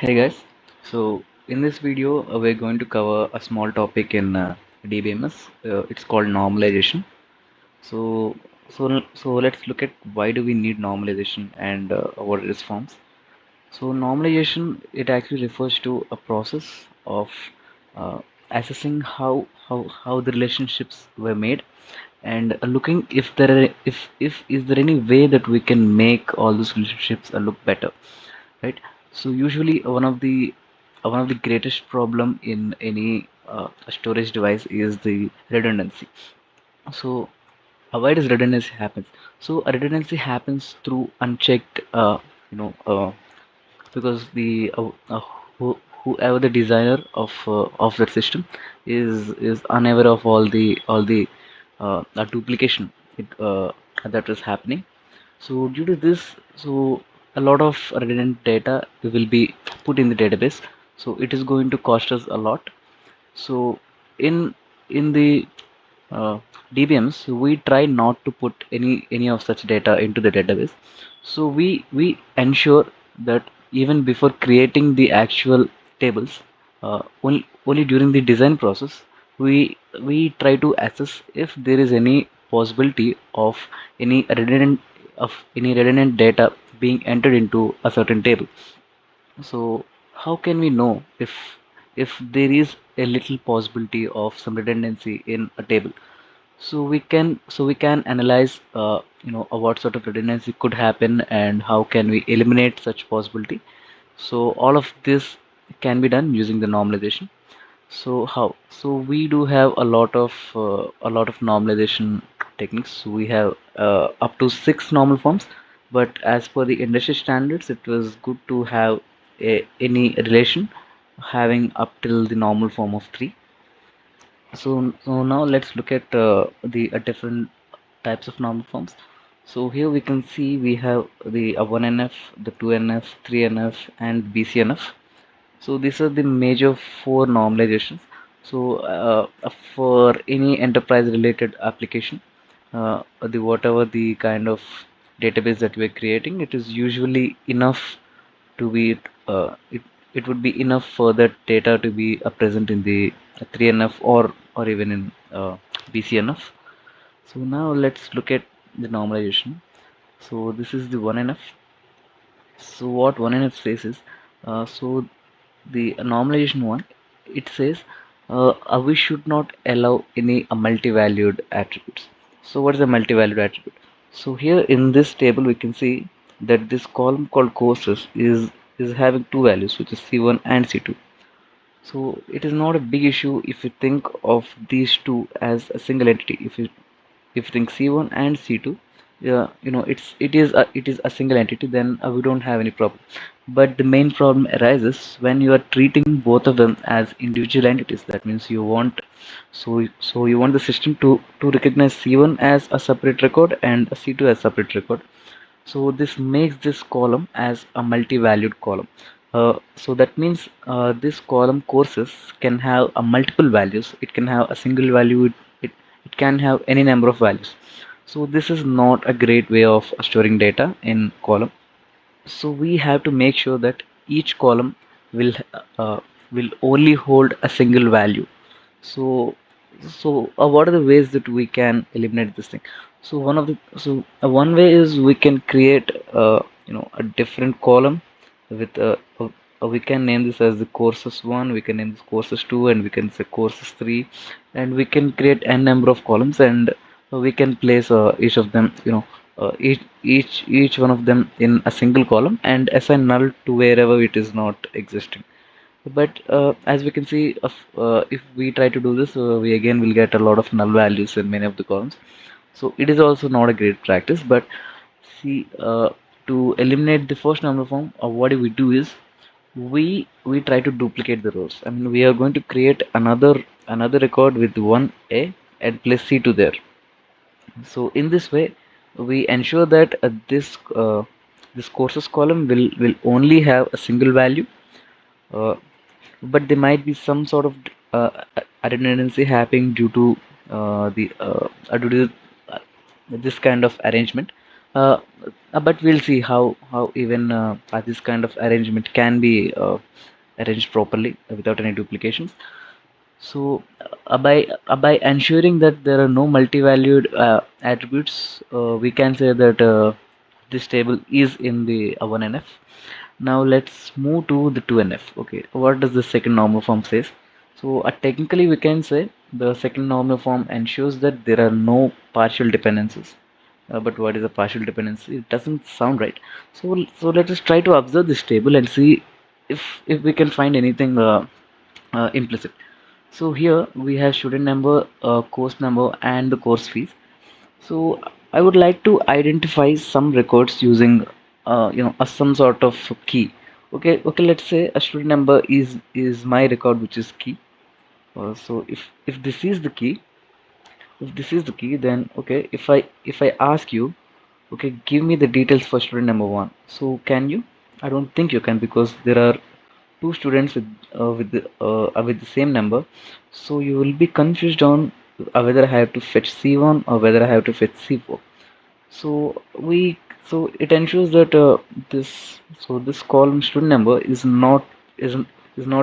Hey guys, so in this video we're going to cover a small topic in DBMS. It's called normalization. So let's look at why do we need normalization and what its forms. So normalization, it actually refers to a process of uh, assessing how the relationships were made and looking if there are, if is there any way that we can make all those relationships look better, right? So usually one of the greatest problem in any storage device is the redundancy. So why does redundancy happen? So a redundancy happens through unchecked you know because the whoever the designer of that system is unaware of all the duplication that is happening. So due to this, so a lot of redundant data will be put in the database. So it is going to cost us a lot. So in the DBMs, we try not to put any of such data into the database. So we ensure that even before creating the actual tables, only during the design process, we try to assess if there is any possibility of any redundant data being entered into a certain table. So how can we know if there is a little possibility of some redundancy in a table? So we can analyze what sort of redundancy could happen and how can we eliminate such possibility. So all of this can be done using the normalization. So how? So we do have a lot of normalization techniques. We have up to 6 normal forms, but as per the industry standards, it was good to have any relation having up till the normal form of 3. So now let's look at the different types of normal forms. So here we can see we have the 1NF, the 2NF, 3NF, and BCNF. So these are the major 4 normalizations. So for any enterprise related application, the whatever the kind of database that we're creating, it is usually enough to be it would be enough for that data to be present in the 3NF or even in BCNF. So now let's look at the normalization. So this is the 1NF. So what 1NF says is, so the normalization one, it says we should not allow any multi-valued attributes. So what is a multi-valued attribute? So here in this table we can see that this column called courses is having 2 values, which is C1 and C2. So it is not a big issue if you think of these two as a single entity. If you think C1 and C2, yeah, it is a single entity, then we don't have any problem. But the main problem arises when you are treating both of them as individual entities. That means you want the system to recognize C1 as a separate record and a C2 as separate record. So this makes this column as a multi-valued column. So that means this column courses can have a multiple values. It can have a single value. It can have any number of values. So this is not a great way of storing data in column. So we have to make sure that each column will uh, will only hold a single value. So so what are the ways that we can eliminate this thing? One way is we can create a different column with we can name this as the courses 1, we can name this courses 2, and we can say courses 3, and we can create n number of columns, and we can place each of them, each one of them in a single column and assign null to wherever it is not existing. But as we can see, if we try to do this, we again will get a lot of null values in many of the columns. So it is also not a great practice. But see, to eliminate the first number form, what we do is we try to duplicate the rows. I mean, we are going to create another record with 1A and place C2 there. So in this way, we ensure that this courses column will only have a single value, uh, but there might be some sort of uh, redundancy happening due to due to this kind of arrangement. uh, but we'll see how even this kind of arrangement can be arranged properly without any duplications. So by ensuring that there are no multi-valued attributes, we can say that this table is in the 1NF. Now let's move to the 2NF. Okay, what does the second normal form says? So technically we can say the second normal form ensures that there are no partial dependencies. But what is a partial dependency? It doesn't sound right. So let us try to observe this table and see if we can find anything implicit. So here we have student number, course number, and the course fees. So I would like to identify some records using some sort of key. Okay. Let's say a student number is my record, which is key. So if this is the key, then okay. If I ask you, okay, give me the details for student number one. So can you? I don't think you can, because there are two students with the same number. So you will be confused on whether I have to fetch C1 or whether I have to fetch C4. So we so it ensures that this column student number is not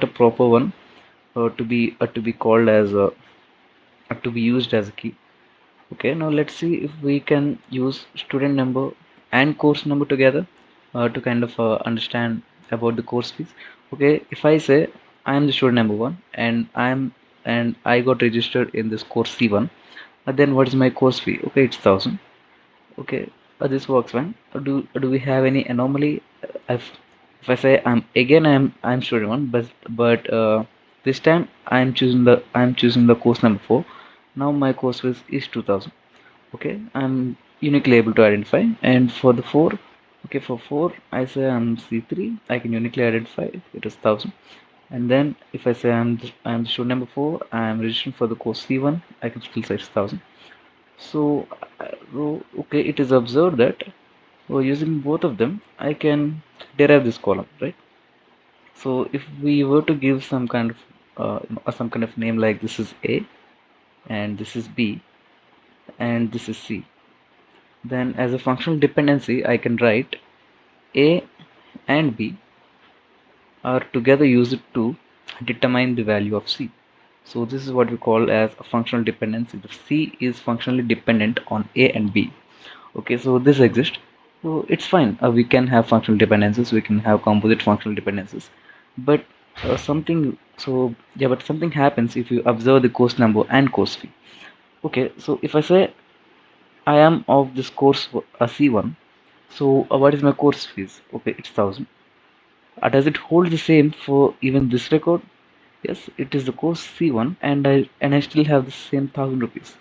a proper one to be called as to be used as a key. Okay, now let's see if we can use student number and course number together to kind of understand about the course fees. Okay, if I say I am the student number one and I got registered in this course C1, then what is my course fee? Okay, it's 1,000. Okay, this works fine. Do we have any anomaly? If I say I'm student one, but this time I'm choosing the course number 4. Now my course fees is 2,000. Okay, I'm uniquely able to identify. And for the 4, okay, for 4 I say I'm C3, I can uniquely identify it is 1,000. And then if I say I'm student number 4, I'm registering for the course C1, I can still say it's 1,000. So okay, it is observed that using both of them I can derive this column, right? So if we were to give some kind of name, like this is A and this is B and this is C, then as a functional dependency I can write A and B are together used to determine the value of C. So this is what we call as a functional dependency. The C is functionally dependent on A and B. Okay, so this exists. So it's fine. We can have functional dependencies. We can have composite functional dependencies. But something happens if you observe the course number and course fee. Okay, so if I say I am of this course C1, so what is my course fees? Okay, it's 1,000. Does it hold the same for even this record? Yes, it is the course C1, and I still have the same 1,000 rupees.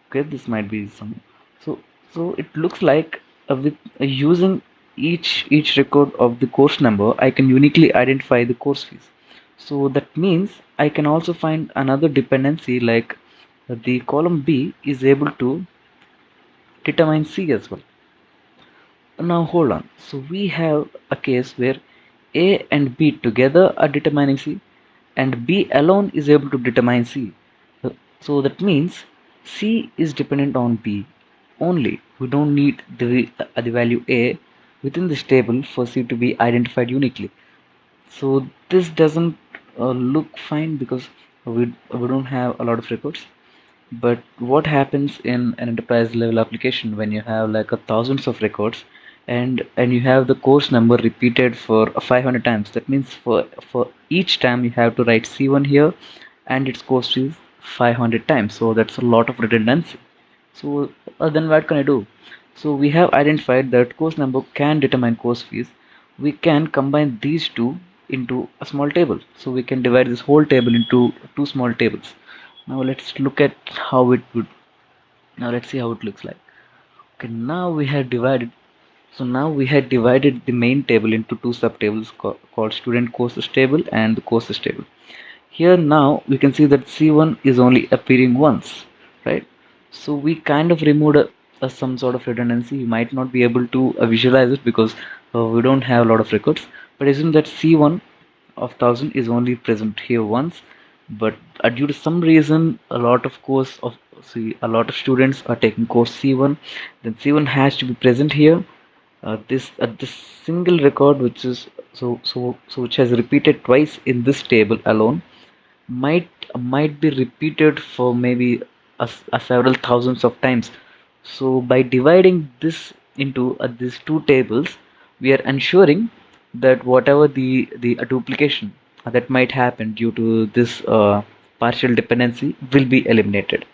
Okay, this might be some. So so it looks like with using each record of the course number, I can uniquely identify the course fees. So that means I can also find another dependency, like the column B is able to determine C as well. Now hold on. So we have a case where A and B together are determining C, and B alone is able to determine C. So that means C is dependent on B only. We don't need the value A within this table for C to be identified uniquely. So this doesn't look fine, because we don't have a lot of records. But what happens in an enterprise level application when you have like a thousands of records, and you have the course number repeated for 500 times? That means for each time you have to write C1 here, and its course is 500 times. So that's a lot of redundancy. So then what can I do? So we have identified that course number can determine course fees. We can combine these two into a small table. So we can divide this whole table into two small tables. Now let's look at how it would. Now let's see how it looks like. Okay, now we had divided the main table into two subtables called student courses table and the courses table. Here now we can see that C1 is only appearing once, right? So we kind of removed some sort of redundancy. You might not be able to visualize it because we don't have a lot of records. But assume that C1 of 1,000 is only present here once, but due to some reason, a lot of course of see, a lot of students are taking course C1, then C1 has to be present here. This single record, which is which has repeated twice in this table alone, might be repeated for maybe a several thousands of times. So by dividing this into these two tables, we are ensuring that whatever the duplication that might happen due to this partial dependency will be eliminated.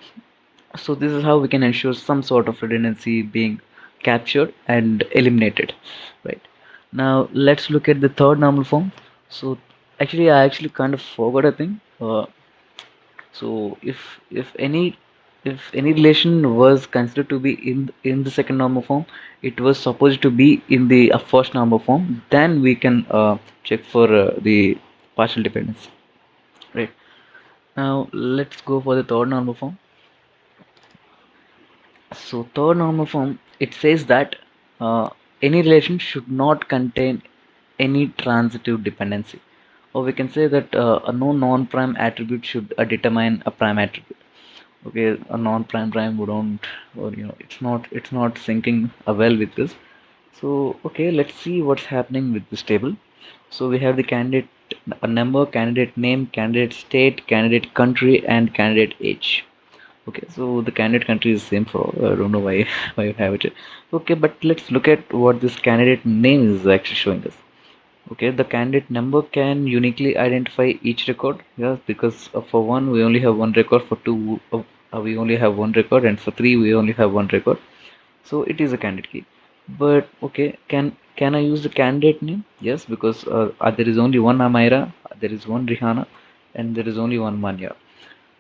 So this is how we can ensure some sort of redundancy being captured and eliminated, right? Now let's look at the third normal form. So actually I actually kind of forgot a thing. So if any relation was considered to be in the second normal form, it was supposed to be in the first normal form, then we can check for the partial dependency, right? Now let's go for the third normal form. So third normal form, it says that any relation should not contain any transitive dependency, or we can say that no non-prime attribute should determine a prime attribute. Okay, a non-prime prime we don't, or it's not syncing well with this. So okay, let's see what's happening with this table. So we have the candidate a number, candidate name, candidate state, candidate country, and candidate age. Okay, so the candidate country is same for all. I don't know why why you have it. Okay, but let's look at what this candidate name is actually showing us. Okay, the candidate number can uniquely identify each record. Yes, because for one we only have one record, for two we only have one record, and for three we only have one record. So it is a candidate key. But okay, can I use the candidate name? Yes, because there is only one Amira, there is one Rihanna, and there is only one Manya,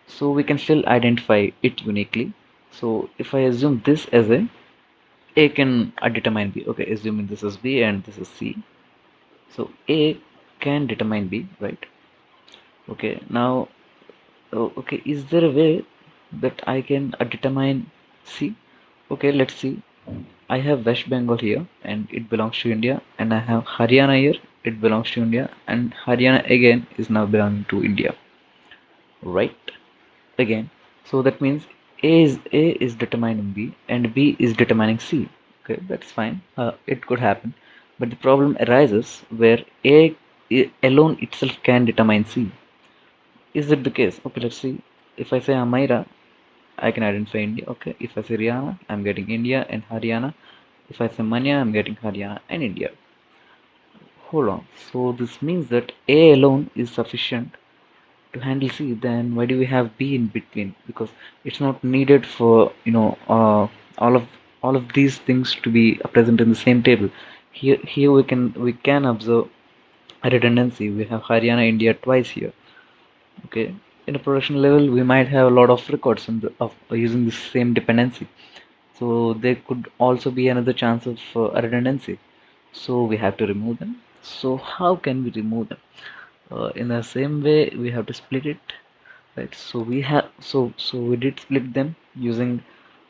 so we can still identify it uniquely. So if I assume this as A can determine B. Okay, assuming this is B and this is C. So A can determine B, right? Okay, now, okay, is there a way that I can determine C? Okay, let's see. I have West Bengal here and it belongs to India, and I have Haryana here, it belongs to India, and Haryana again is now belonging to India, right? Again, so that means A is determining B and B is determining C. Okay, that's fine. It could happen, but the problem arises where alone itself can determine C. Is it the case? Okay, let's see. If I say Amaira, I can identify India. Okay, if I say Rihanna, I'm getting India and Haryana. If I say Manya, I'm getting Haryana and India. Hold on. So this means that A alone is sufficient to handle C. Then why do we have B in between? Because it's not needed for all of these things to be present in the same table. Here we can observe a redundancy. We have Haryana, India twice here. Okay, in a production level, we might have a lot of records of using the same dependency. So there could also be another chance of a redundancy. So we have to remove them. So how can we remove them? In the same way, we have to split it, right? So we did split them using,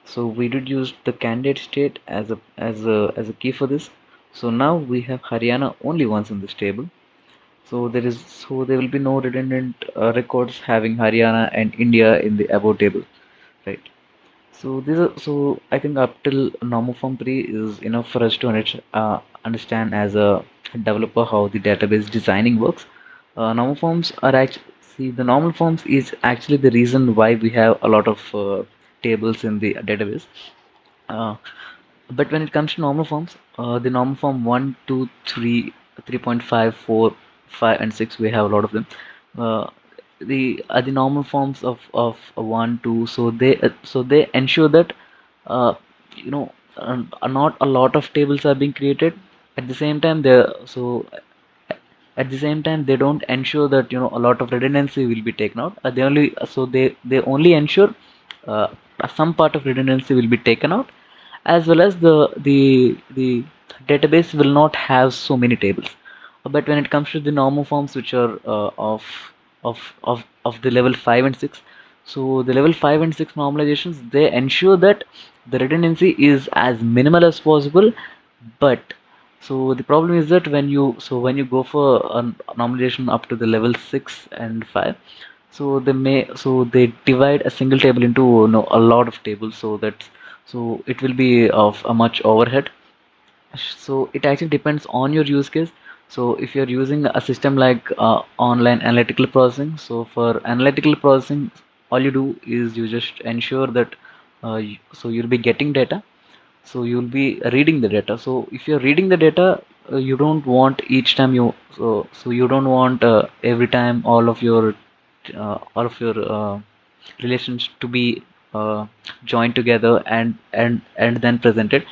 so we did use the candidate state as a key for this. So now we have Haryana only once in this table. So there will be no redundant records having Haryana and India in the above table, right? So I think up till normal form 3 is enough for us to understand as a developer how the database designing works. Normal forms are actually, see, the normal forms is actually the reason why we have a lot of tables in the database. Uh, but when it comes to normal forms, the normal form 1, 2, 3, 3.5, 4, 5, and 6, we have a lot of them. Uh, the normal forms of 1, 2, so they ensure that uh, not a lot of tables are being created at the same time. At the same time, they don't ensure that a lot of redundancy will be taken out. They only ensure uh, some part of redundancy will be taken out, as well as the database will not have so many tables. But when it comes to the normal forms, which are of the level 5 and 6, so the level 5 and 6 normalizations, they ensure that the redundancy is as minimal as possible. But so the problem is that when you go for a normalization up to the level 6 and 5, So they divide a single table into, a lot of tables, so it will be of a much overhead. So it actually depends on your use case. So if you're using a system like online analytical processing, so for analytical processing, all you do is you just ensure that so you'll be getting data, so you'll be reading the data. So if you're reading the data, you don't want each time so you don't want every time all of your relations to be joined together and then presented.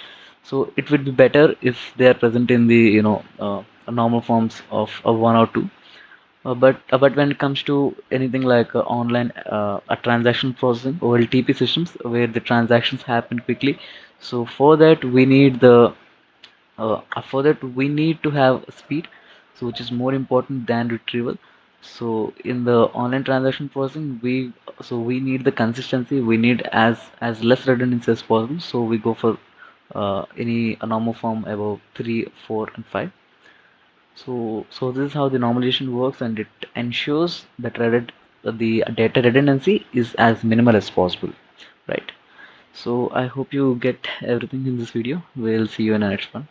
So it would be better if they are present in the normal forms of one or two. But when it comes to anything like online transaction processing or LTP systems where the transactions happen quickly, so for that we need to have speed, so which is more important than retrieval. So in the online transaction processing, we need the consistency. We need as less redundancy as possible. So we go for any a normal form above 3, 4, and 5. So this is how the normalization works, and it ensures that the data redundancy is as minimal as possible, right? So I hope you get everything in this video. We'll see you in the next one.